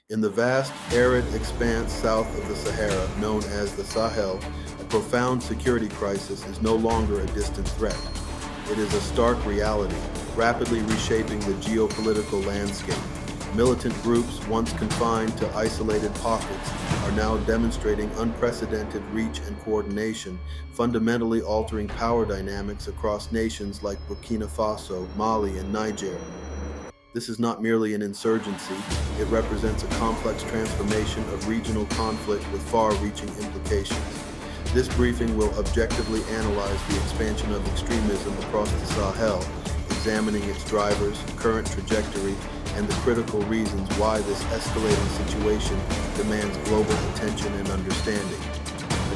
In the vast, arid expanse south of the Sahara, known as the Sahel, a profound security crisis is no longer a distant threat. It is a stark reality, rapidly reshaping the geopolitical landscape. Militant groups, once confined to isolated pockets, are now demonstrating unprecedented reach and coordination, fundamentally altering power dynamics across nations like Burkina Faso, Mali, and Niger. This is not merely an insurgency, it represents a complex transformation of regional conflict with far-reaching implications. This briefing will objectively analyze the expansion of extremism across the Sahel, examining its drivers, current trajectory, and the critical reasons why this escalating situation demands global attention and understanding.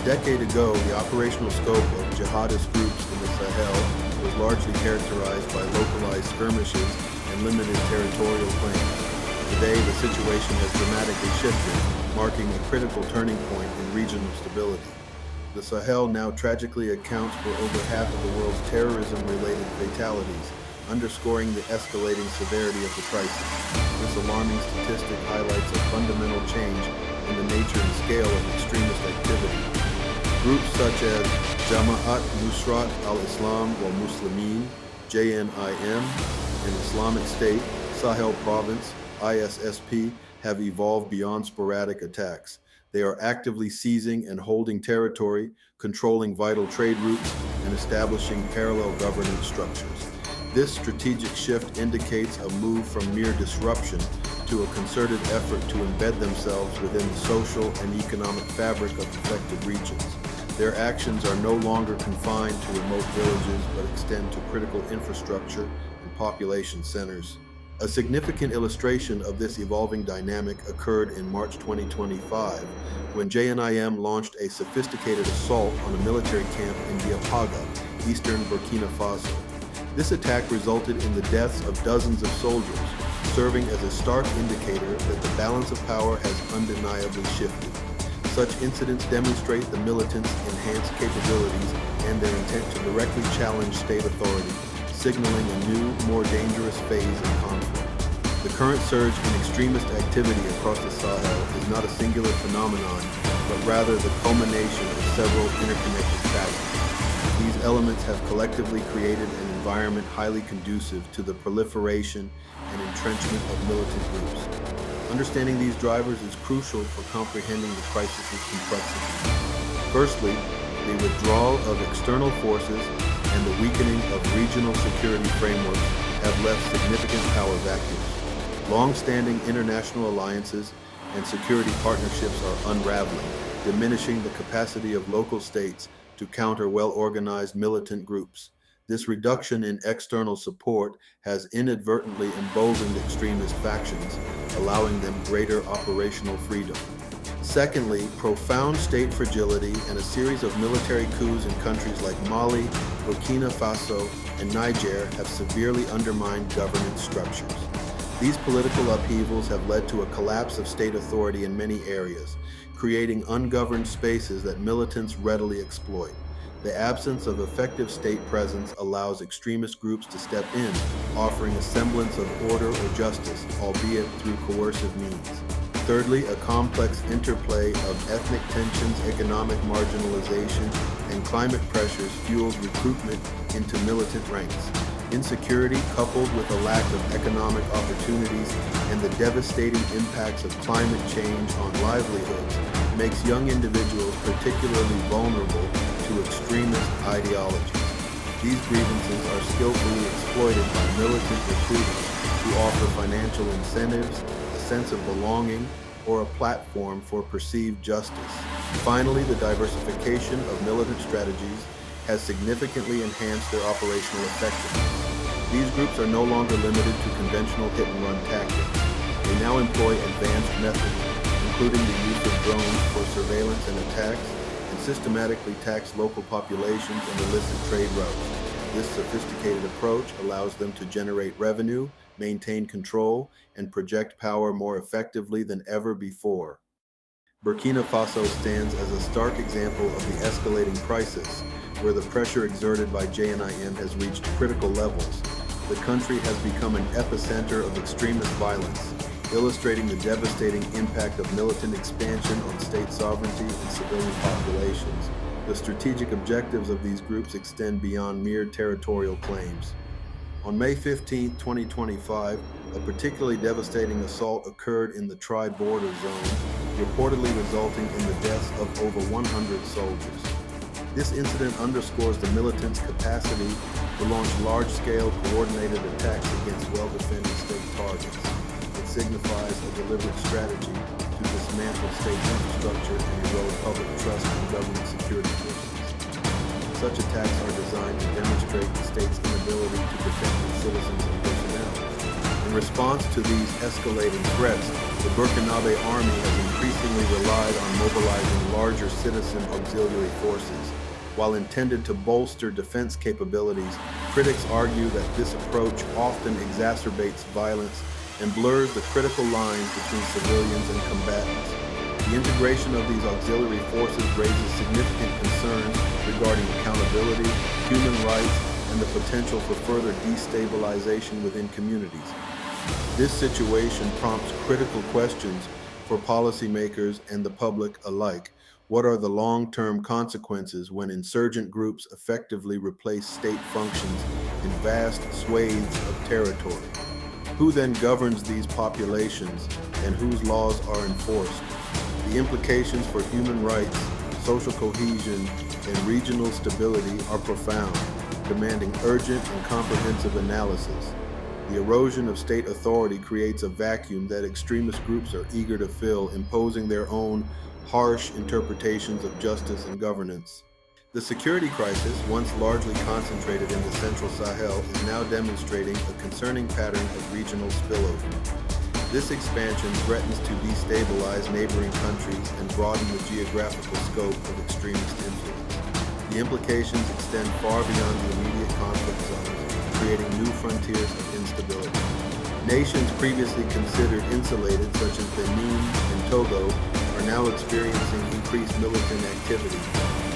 A decade ago, the operational scope of jihadist groups in the Sahel was largely characterized by localized skirmishes and limited territorial claims. Today, the situation has dramatically shifted, marking a critical turning point in regional stability. The Sahel now tragically accounts for over half of the world's terrorism-related fatalities, underscoring the escalating severity of the crisis. This alarming statistic highlights a fundamental change in the nature and scale of extremist activity. Groups such as Jama'at Nusrat al-Islam wal Muslimin, JNIM, and Islamic State, Sahel Province, ISSP, have evolved beyond sporadic attacks. They are actively seizing and holding territory, controlling vital trade routes, and establishing parallel governance structures. This strategic shift indicates a move from mere disruption to a concerted effort to embed themselves within the social and economic fabric of affected regions. Their actions are no longer confined to remote villages, but extend to critical infrastructure and population centers. A significant illustration of this evolving dynamic occurred in March 2025, when JNIM launched a sophisticated assault on a military camp in Diapaga, eastern Burkina Faso. This attack resulted in the deaths of dozens of soldiers, serving as a stark indicator that the balance of power has undeniably shifted. Such incidents demonstrate the militants' enhanced capabilities and their intent to directly challenge state authority, signaling a new, more dangerous phase in conflict. The current surge in extremist activity across the Sahel is not a singular phenomenon, but rather the culmination of several interconnected factors. These elements have collectively created an environment highly conducive to the proliferation and entrenchment of militant groups. Understanding these drivers is crucial for comprehending the crisis's complexity. Firstly, the withdrawal of external forces and the weakening of regional security frameworks have left significant power vacuums. Long-standing international alliances and security partnerships are unraveling, diminishing the capacity of local states to counter well-organized militant groups. This reduction in external support has inadvertently emboldened extremist factions, allowing them greater operational freedom. Secondly, profound state fragility and a series of military coups in countries like Mali, Burkina Faso, and Niger have severely undermined governance structures. These political upheavals have led to a collapse of state authority in many areas, creating ungoverned spaces that militants readily exploit. The absence of effective state presence allows extremist groups to step in, offering a semblance of order or justice, albeit through coercive means. Thirdly, a complex interplay of ethnic tensions, economic marginalization, and climate pressures fuels recruitment into militant ranks. Insecurity, coupled with a lack of economic opportunities and the devastating impacts of climate change on livelihoods, makes young individuals particularly vulnerable to extremist ideologies. These grievances are skillfully exploited by militant recruiters who offer financial incentives, a sense of belonging, or a platform for perceived justice. Finally, the diversification of militant strategies has significantly enhanced their operational effectiveness. These groups are no longer limited to conventional hit-and-run tactics. They now employ advanced methods, including the use of drones for surveillance and attacks, and systematically tax local populations and illicit trade routes. This sophisticated approach allows them to generate revenue, maintain control, and project power more effectively than ever before. Burkina Faso stands as a stark example of the escalating crisis, where the pressure exerted by JNIM has reached critical levels. The country has become an epicenter of extremist violence, illustrating the devastating impact of militant expansion on state sovereignty and civilian populations. The strategic objectives of these groups extend beyond mere territorial claims. On May 15, 2025, a particularly devastating assault occurred in the Tri-Border Zone, reportedly resulting in the deaths of over 100 soldiers. This incident underscores the militants' capacity to launch large-scale coordinated attacks against well-defended state targets. It signifies a deliberate strategy to dismantle state infrastructure and erode public trust in government security forces. Such attacks are designed to demonstrate the state's inability to protect its citizens and personnel. In response to these escalating threats, the Burkina Faso army has increasingly relied on mobilizing larger citizen auxiliary forces. While intended to bolster defense capabilities, critics argue that this approach often exacerbates violence and blurs the critical lines between civilians and combatants. The integration of these auxiliary forces raises significant concerns regarding accountability, human rights, and the potential for further destabilization within communities. This situation prompts critical questions for policymakers and the public alike. What are the long-term consequences when insurgent groups effectively replace state functions in vast swathes of territory? Who then governs these populations and whose laws are enforced? The implications for human rights, social cohesion, and regional stability are profound, demanding urgent and comprehensive analysis. The erosion of state authority creates a vacuum that extremist groups are eager to fill, imposing their own harsh interpretations of justice and governance. The security crisis, once largely concentrated in the central Sahel, is now demonstrating a concerning pattern of regional spillover. This expansion threatens to destabilize neighboring countries and broaden the geographical scope of extremist influence. The implications extend far beyond the immediate conflict zones, creating new frontiers of instability. Nations previously considered insulated, such as Benin and Togo, are now experiencing increased militant activity.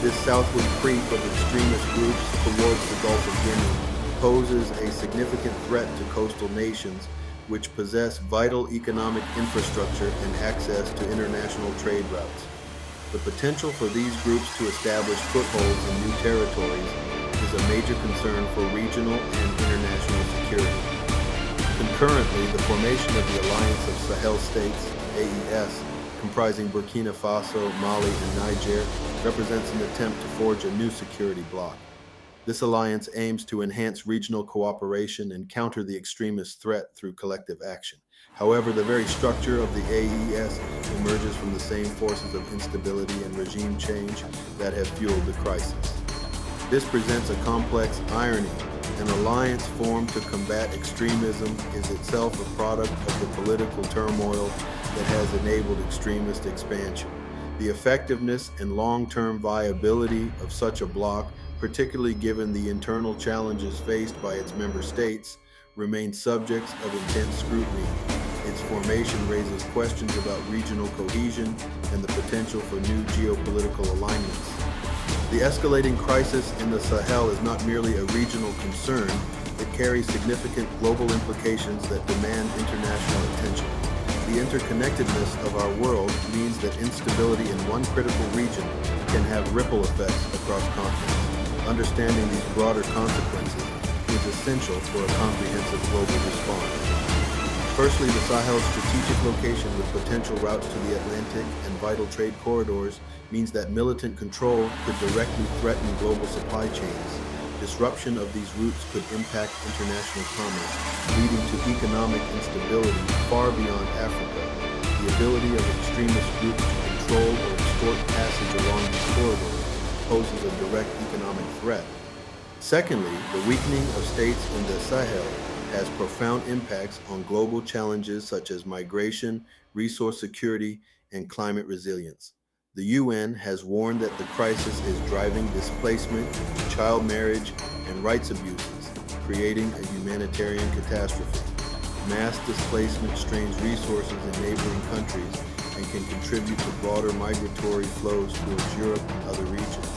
This southward creep of extremist groups towards the Gulf of Guinea poses a significant threat to coastal nations which possess vital economic infrastructure and access to international trade routes. The potential for these groups to establish footholds in new territories is a major concern for regional and international security. Concurrently, the formation of the Alliance of Sahel States, AES, comprising Burkina Faso, Mali, and Niger, represents an attempt to forge a new security bloc. This alliance aims to enhance regional cooperation and counter the extremist threat through collective action. However, the very structure of the AES emerges from the same forces of instability and regime change that have fueled the crisis. This presents a complex irony. An alliance formed to combat extremism is itself a product of the political turmoil that has enabled extremist expansion. The effectiveness and long-term viability of such a bloc, particularly given the internal challenges faced by its member states, remain subjects of intense scrutiny. Its formation raises questions about regional cohesion and the potential for new geopolitical alignments. The escalating crisis in the Sahel is not merely a regional concern, it carries significant global implications that demand international attention. The interconnectedness of our world means that instability in one critical region can have ripple effects across continents. Understanding these broader consequences is essential for a comprehensive global response. Firstly, the Sahel's strategic location with potential routes to the Atlantic and vital trade corridors means that militant control could directly threaten global supply chains. Disruption of these routes could impact international commerce, leading to economic instability far beyond Africa. The ability of extremist groups to control or extort passage along these corridors poses a direct economic threat. Secondly, the weakening of states in the Sahel has profound impacts on global challenges such as migration, resource security, and climate resilience. The UN has warned that the crisis is driving displacement, child marriage, and rights abuses, creating a humanitarian catastrophe. Mass displacement strains resources in neighboring countries and can contribute to broader migratory flows towards Europe and other regions.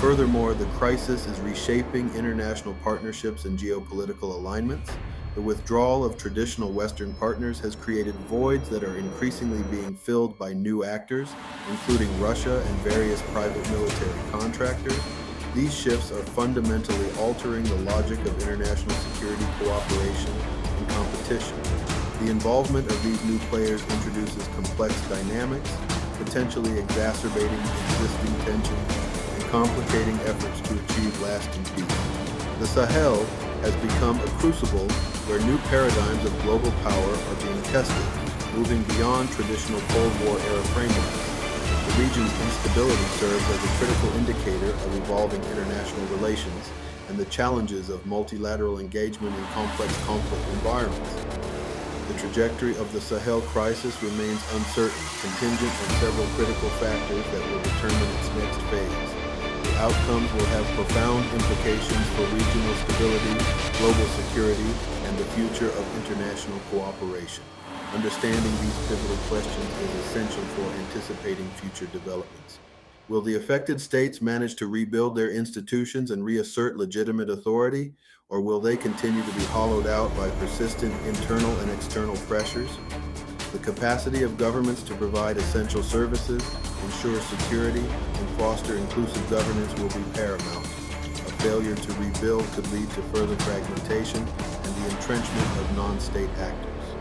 Furthermore, the crisis is reshaping international partnerships and geopolitical alignments. The withdrawal of traditional Western partners has created voids that are increasingly being filled by new actors, including Russia and various private military contractors. These shifts are fundamentally altering the logic of international security cooperation and competition. The involvement of these new players introduces complex dynamics, potentially exacerbating existing tensions and complicating efforts to achieve lasting peace. The Sahel has become a crucible where new paradigms of global power are being tested, moving beyond traditional Cold War era frameworks. The region's instability serves as a critical indicator of evolving international relations and the challenges of multilateral engagement in complex conflict environments. The trajectory of the Sahel crisis remains uncertain, contingent on several critical factors that will determine its next phase. The outcomes will have profound implications for regional stability, global security, and the future of international cooperation. Understanding these pivotal questions is essential for anticipating future developments. Will the affected states manage to rebuild their institutions and reassert legitimate authority, or will they continue to be hollowed out by persistent internal and external pressures? The capacity of governments to provide essential services, ensure security, and foster inclusive governance will be paramount. A failure to rebuild could lead to further fragmentation and the entrenchment of non-state actors.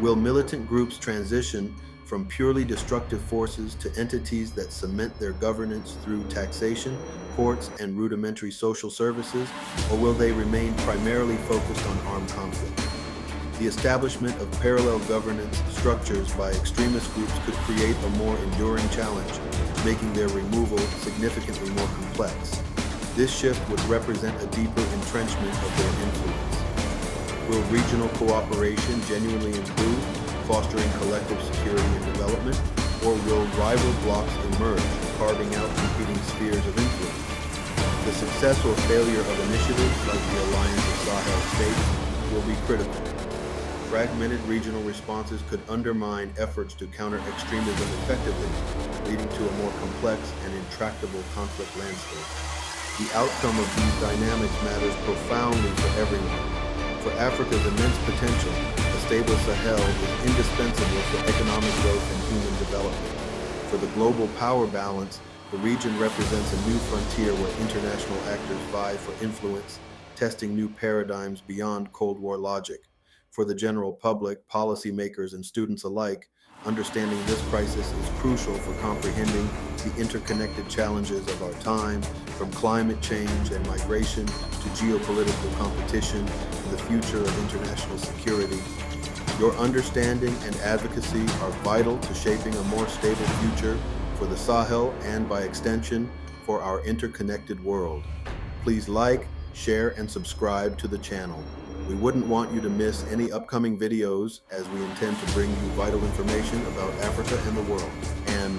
Will militant groups transition from purely destructive forces to entities that cement their governance through taxation, courts, and rudimentary social services, or will they remain primarily focused on armed conflict? The establishment of parallel governance structures by extremist groups could create a more enduring challenge, making their removal significantly more complex. This shift would represent a deeper entrenchment of their influence. Will regional cooperation genuinely improve, fostering collective security and development, or will rival blocs emerge, carving out competing spheres of influence? The success or failure of initiatives like the Alliance of Sahel States will be critical. Fragmented regional responses could undermine efforts to counter extremism effectively, leading to a more complex and intractable conflict landscape. The outcome of these dynamics matters profoundly for everyone. For Africa's immense potential, a stable Sahel is indispensable for economic growth and human development. For the global power balance, the region represents a new frontier where international actors vie for influence, testing new paradigms beyond Cold War logic. For the general public, policymakers, and students alike, understanding this crisis is crucial for comprehending the interconnected challenges of our time, from climate change and migration to geopolitical competition and the future of international security. Your understanding and advocacy are vital to shaping a more stable future for the Sahel and, by extension, for our interconnected world. Please like, share, and subscribe to the channel. We wouldn't want you to miss any upcoming videos as we intend to bring you vital information about Africa and the world. And